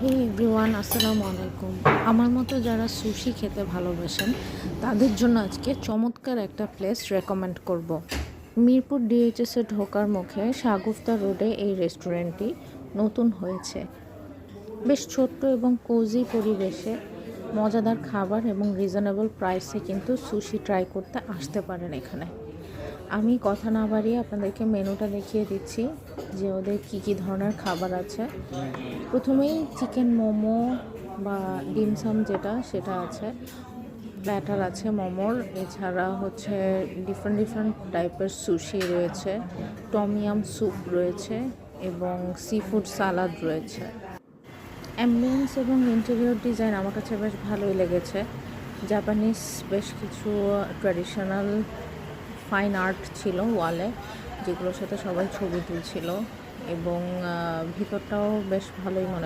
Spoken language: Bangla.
হে এভরিওয়ান, আসসালামু আলাইকুম। আমার মতো যারা সুশি খেতে ভালোবাসেন তাদের জন্য আজকে চমৎকার একটা প্লেস রেকমেন্ড করব। মিরপুর ডিএইচএসে ঢোকার মুখে শাগুফতা রোডে এই রেস্টুরেন্টটি নতুন হয়েছে। বেশ ছোট্ট এবং কোজি পরিবেশে মজাদার খাবার এবং রিজনেবল প্রাইসে কিন্তু সুশি ট্রাই করতে আসতে পারেন এখানে। আমি কথা না বাড়িয়ে আপনাদেরকে মেনুটা দেখিয়ে দিচ্ছি যে ওদের কী ধরনের খাবার আছে। প্রথমেই চিকেন মোমো বা ডিমসাম যেটা সেটা আছে, ব্যাটার আছে মোমোর। এছাড়া হচ্ছে ডিফারেন্ট টাইপের সুশি রয়েছে, টমিয়াম স্যুপ রয়েছে এবং সি ফুড সালাদ রয়েছে। অ্যাম্বিয়েন্স এবং ইন্টেরিয়র ডিজাইন আমার কাছে বেশ ভালোই লেগেছে। জাপানিজ বেশ কিছু ট্র্যাডিশনাল ফাইন আর্ট ছিল ওয়ালে, যেগুলোর সাথে সবাই ছবি তুলছিল এবং ভিতরটাও বেশ ভালোই মনে